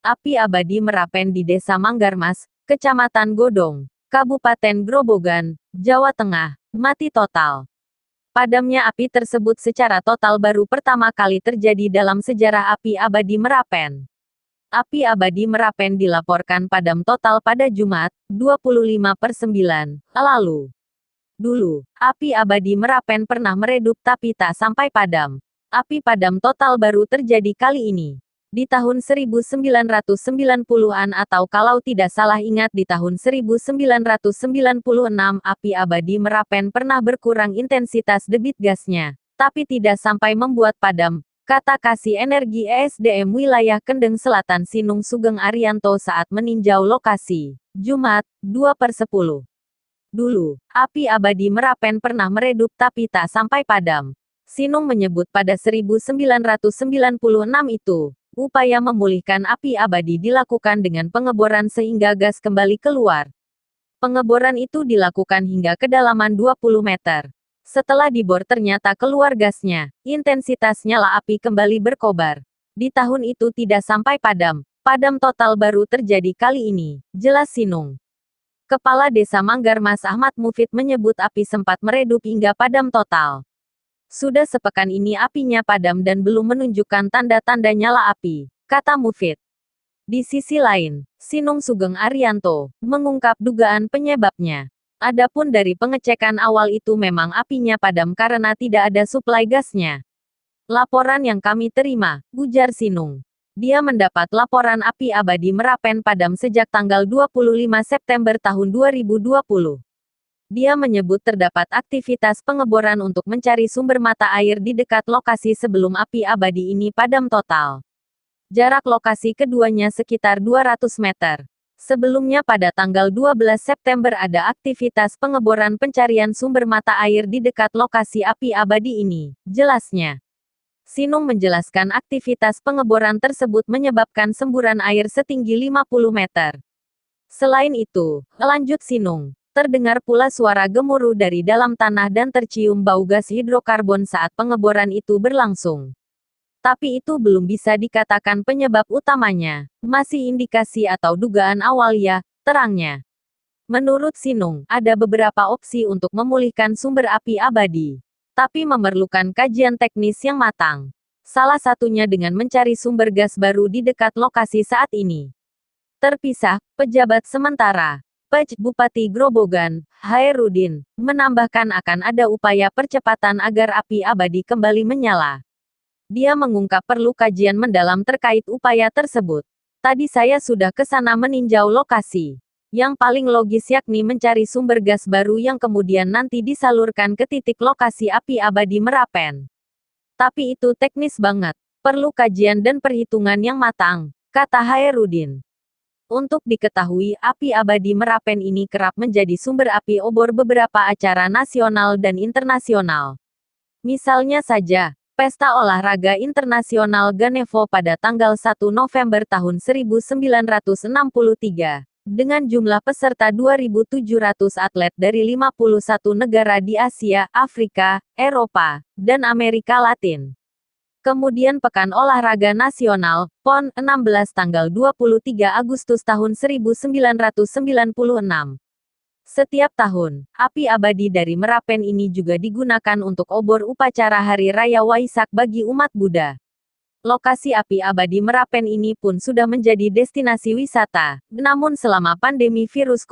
Api abadi Merapen di Desa Manggarmas, Kecamatan Godong, Kabupaten Grobogan, Jawa Tengah, mati total. Padamnya api tersebut secara total baru pertama kali terjadi dalam sejarah api abadi Merapen. Api abadi Merapen dilaporkan padam total pada Jumat, 25/9, lalu. Dulu, api abadi Merapen pernah meredup tapi tak sampai padam. Api padam total baru terjadi kali ini. Di tahun 1990-an atau kalau tidak salah ingat di tahun 1996 api abadi Merapen pernah berkurang intensitas debit gasnya, tapi tidak sampai membuat padam, kata Kasih Energi ESDM wilayah Kendeng Selatan Sinung Sugeng Arianto saat meninjau lokasi, Jumat, 2/10. Dulu, api abadi Merapen pernah meredup tapi tak sampai padam. Sinung menyebut pada 1996 itu, upaya memulihkan api abadi dilakukan dengan pengeboran sehingga gas kembali keluar. Pengeboran itu dilakukan hingga kedalaman 20 meter. Setelah dibor ternyata keluar gasnya, intensitas nyala api kembali berkobar. Di tahun itu tidak sampai padam, padam total baru terjadi kali ini, jelas Sinung. Kepala Desa Manggarmas Ahmad Mufid menyebut api sempat meredup hingga padam total. Sudah sepekan ini apinya padam dan belum menunjukkan tanda-tanda nyala api, kata Mufid. Di sisi lain, Sinung Sugeng Arianto mengungkap dugaan penyebabnya. Adapun dari pengecekan awal itu memang apinya padam karena tidak ada suplai gasnya. Laporan yang kami terima, ujar Sinung. Dia mendapat laporan api abadi Merapen padam sejak tanggal 25 September tahun 2020. Dia menyebut terdapat aktivitas pengeboran untuk mencari sumber mata air di dekat lokasi sebelum api abadi ini padam total. Jarak lokasi keduanya sekitar 200 meter. Sebelumnya pada tanggal 12 September ada aktivitas pengeboran pencarian sumber mata air di dekat lokasi api abadi ini, jelasnya. Sinung menjelaskan aktivitas pengeboran tersebut menyebabkan semburan air setinggi 50 meter. Selain itu, lanjut Sinung, terdengar pula suara gemuruh dari dalam tanah dan tercium bau gas hidrokarbon saat pengeboran itu berlangsung. Tapi itu belum bisa dikatakan penyebab utamanya, masih indikasi atau dugaan awal ya, terangnya. Menurut Sinung, ada beberapa opsi untuk memulihkan sumber api abadi. Tapi memerlukan kajian teknis yang matang. Salah satunya dengan mencari sumber gas baru di dekat lokasi saat ini. Terpisah, pejabat sementara PJ Bupati Grobogan, Hairudin, menambahkan akan ada upaya percepatan agar api abadi kembali menyala. Dia mengungkap perlu kajian mendalam terkait upaya tersebut. Tadi saya sudah ke sana meninjau lokasi. Yang paling logis yakni mencari sumber gas baru yang kemudian nanti disalurkan ke titik lokasi api abadi Merapen. Tapi itu teknis banget, perlu kajian dan perhitungan yang matang, kata Hairudin. Untuk diketahui, api abadi Merapen ini kerap menjadi sumber api obor beberapa acara nasional dan internasional. Misalnya saja, Pesta Olahraga Internasional Ganevo pada tanggal 1 November tahun 1963, dengan jumlah peserta 2.700 atlet dari 51 negara di Asia, Afrika, Eropa, dan Amerika Latin. Kemudian Pekan Olahraga Nasional, PON, 16 tanggal 23 Agustus tahun 1996. Setiap tahun, api abadi dari Merapen ini juga digunakan untuk obor upacara Hari Raya Waisak bagi umat Buddha. Lokasi api abadi Merapen ini pun sudah menjadi destinasi wisata, namun selama pandemi virus